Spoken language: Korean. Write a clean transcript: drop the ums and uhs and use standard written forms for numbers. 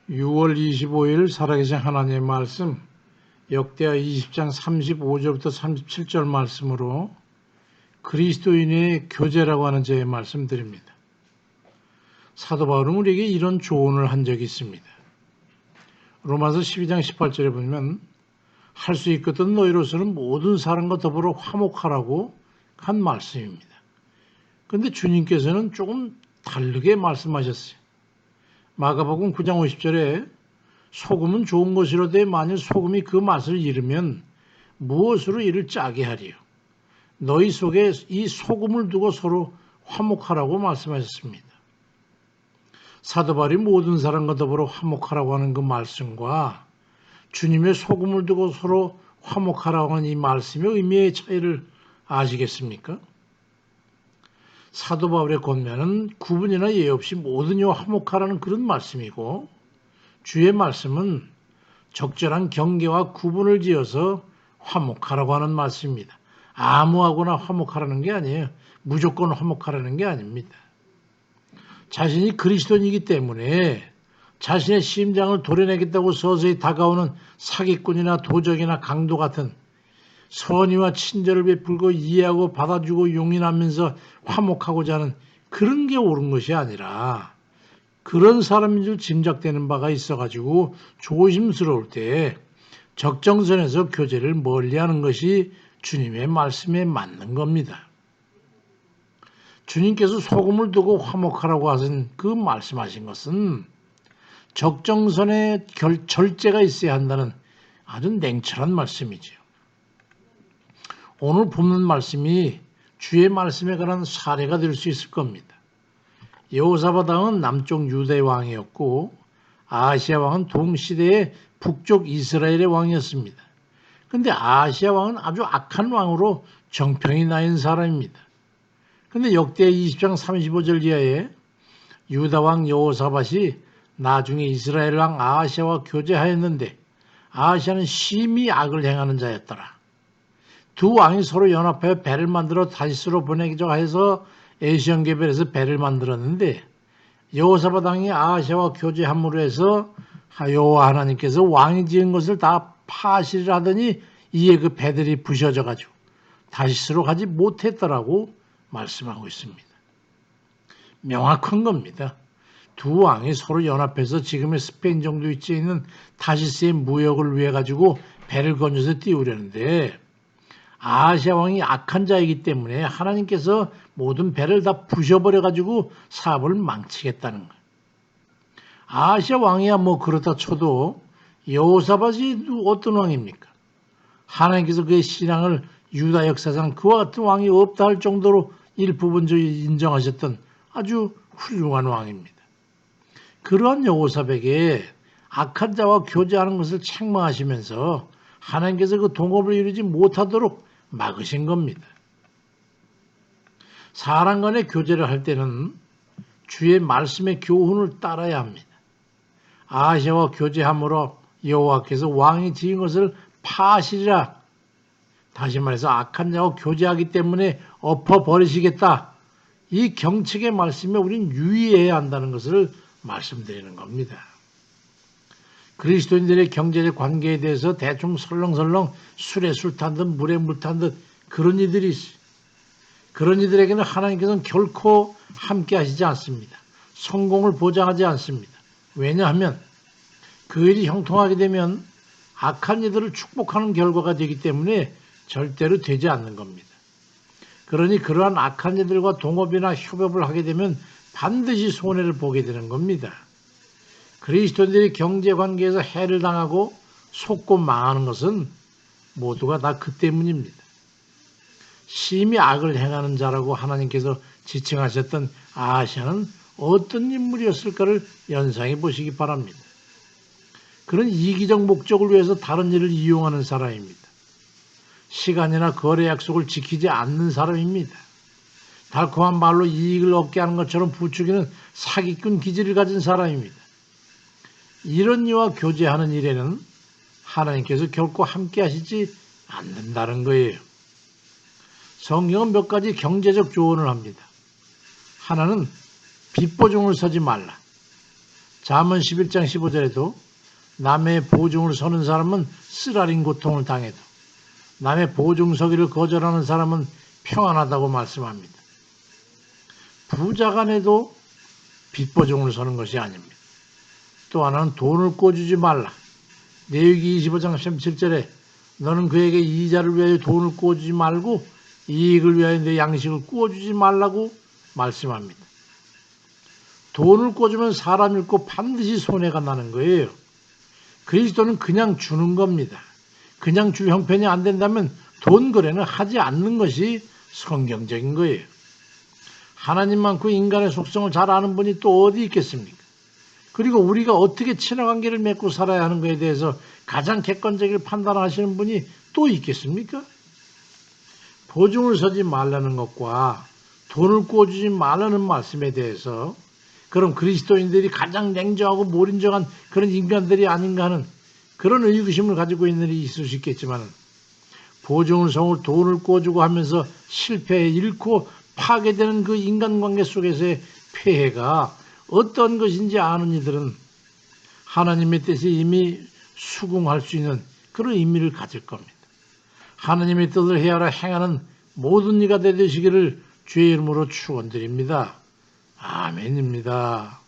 6월 25일 살아계신 하나님의 말씀 역대하 20장 35절부터 37절 말씀으로 그리스도인의 교제라고 하는 제의 말씀 드립니다. 사도 바울은 우리에게 이런 조언을 한 적이 있습니다. 로마서 12장 18절에 보면 할 수 있거든 너희로서는 모든 사람과 더불어 화목하라고 한 말씀입니다. 그런데 주님께서는 조금 다르게 말씀하셨어요. 마가복음 9장 50절에 소금은 좋은 것이로되 만일 소금이 그 맛을 잃으면 무엇으로 이를 짜게 하리요. 너희 속에 이 소금을 두고 서로 화목하라고 말씀하셨습니다. 사도 바울이 모든 사람과 더불어 화목하라고 하는 그 말씀과 주님의 소금을 두고 서로 화목하라고 하는 이 말씀의 의미의 차이를 아시겠습니까? 사도 바울의 권면은 구분이나 예 없이 모든 이와 화목하라는 그런 말씀이고, 주의 말씀은 적절한 경계와 구분을 지어서 화목하라고 하는 말씀입니다. 아무하고나 화목하라는 게 아니에요. 무조건 화목하라는 게 아닙니다. 자신이 그리스도인이기 때문에 자신의 심장을 도려내겠다고 서서히 다가오는 사기꾼이나 도적이나 강도 같은 선의와 친절을 베풀고 이해하고 받아주고 용인하면서 화목하고자 하는 그런 게 옳은 것이 아니라 그런 사람인 줄 짐작되는 바가 있어가지고 조심스러울 때 적정선에서 교제를 멀리하는 것이 주님의 말씀에 맞는 겁니다. 주님께서 소금을 두고 화목하라고 하신 그 말씀하신 것은 적정선에 절제가 있어야 한다는 아주 냉철한 말씀이지요. 오늘 본문 말씀이 주의 말씀에 관한 사례가 될 수 있을 겁니다. 여호사밧 왕은 남쪽 유다의 왕이었고 아하시야 왕은 동시대의 북쪽 이스라엘의 왕이었습니다. 그런데 아하시야 왕은 아주 악한 왕으로 정평이 나 있는 사람입니다. 그런데 역대 20장 35절 이하에 유다 왕 여호사밧이 나중에 이스라엘 왕 아하시야와 교제하였는데 아하시야는 심히 악을 행하는 자였더라. 두 왕이 서로 연합하여 배를 만들어 다시스로 보내기로 해서 에시온게벨에서 배를 만들었는데 여호사밧 왕이 아하시야와 교제함으로 해서 여호와 하나님께서 왕이 지은 것을 다 파실을 하더니 이에 그 배들이 부셔져 가지고 다시스로 가지 못했더라고 말씀하고 있습니다. 명확한 겁니다. 두 왕이 서로 연합해서 지금의 스페인 정도 위치에 있는 다시스의 무역을 위해 가지고 배를 건져서 띄우려는데 아하시야 왕이 악한 자이기 때문에 하나님께서 모든 배를 다 부셔버려 가지고 사업을 망치겠다는 거예요. 아하시야 왕이야 뭐 그렇다 쳐도 여호사밧이 어떤 왕입니까? 하나님께서 그의 신앙을 유다 역사상 그와 같은 왕이 없다 할 정도로 일부분적으로 인정하셨던 아주 훌륭한 왕입니다. 그러한 여호사밧에게 악한 자와 교제하는 것을 책망하시면서 하나님께서 그 동업을 이루지 못하도록 막으신 겁니다. 사람 간의 교제를 할 때는 주의 말씀의 교훈을 따라야 합니다. 아하시야와 교제함으로 여호와께서 왕이 지은 것을 파하시리라. 다시 말해서 악한 자와 교제하기 때문에 엎어버리시겠다. 이 경책의 말씀에 우리는 유의해야 한다는 것을 말씀드리는 겁니다. 그리스도인들의 경제적 관계에 대해서 대충 설렁설렁 술에 술 탄 듯 물에 물 탄 듯 그런 이들이 있어요. 그런 이들에게는 하나님께서는 결코 함께 하시지 않습니다. 성공을 보장하지 않습니다. 왜냐하면 그 일이 형통하게 되면 악한 이들을 축복하는 결과가 되기 때문에 절대로 되지 않는 겁니다. 그러니 그러한 악한 이들과 동업이나 협업을 하게 되면 반드시 손해를 보게 되는 겁니다. 그리스도인들이 경제관계에서 해를 당하고 속고 망하는 것은 모두가 다 그 때문입니다. 심히 악을 행하는 자라고 하나님께서 지칭하셨던 아하시야는 어떤 인물이었을까를 연상해 보시기 바랍니다. 그런 이기적 목적을 위해서 다른 일을 이용하는 사람입니다. 시간이나 거래 약속을 지키지 않는 사람입니다. 달콤한 말로 이익을 얻게 하는 것처럼 부추기는 사기꾼 기질을 가진 사람입니다. 이런 이와 교제하는 일에는 하나님께서 결코 함께 하시지 않는다는 거예요. 성경은 몇 가지 경제적 조언을 합니다. 하나는 빚보증을 서지 말라. 잠언 11장 15절에도 남의 보증을 서는 사람은 쓰라린 고통을 당해도 남의 보증 서기를 거절하는 사람은 평안하다고 말씀합니다. 부자가 내도 빚보증을 서는 것이 아닙니다. 또 하나는 돈을 꿔주지 말라. 레위기 25장 17절에 너는 그에게 이자를 위하여 돈을 꿔주지 말고 이익을 위하여 내 양식을 꿔주지 말라고 말씀합니다. 돈을 꿔주면 사람 잃고 반드시 손해가 나는 거예요. 그리스도는 그냥 주는 겁니다. 그냥 줄 형편이 안 된다면 돈 거래는 하지 않는 것이 성경적인 거예요. 하나님만큼 인간의 속성을 잘 아는 분이 또 어디 있겠습니까? 그리고 우리가 어떻게 친화관계를 맺고 살아야 하는 것에 대해서 가장 객관적인 판단하시는 분이 또 있겠습니까? 보증을 서지 말라는 것과 돈을 꿔주지 말라는 말씀에 대해서 그럼 그리스도인들이 가장 냉정하고 몰인정한 그런 인간들이 아닌가 하는 그런 의구심을 가지고 있는 일이 있을 수 있겠지만 보증을 서고 돈을 꿔주고 하면서 실패해 잃고 파괴되는 그 인간관계 속에서의 폐해가 어떤 것인지 아는 이들은 하나님의 뜻에 이미 수긍할 수 있는 그런 의미를 가질 겁니다. 하나님의 뜻을 헤아려 행하는 모든 이가 되시기를 주의 이름으로 축원드립니다. 아멘입니다.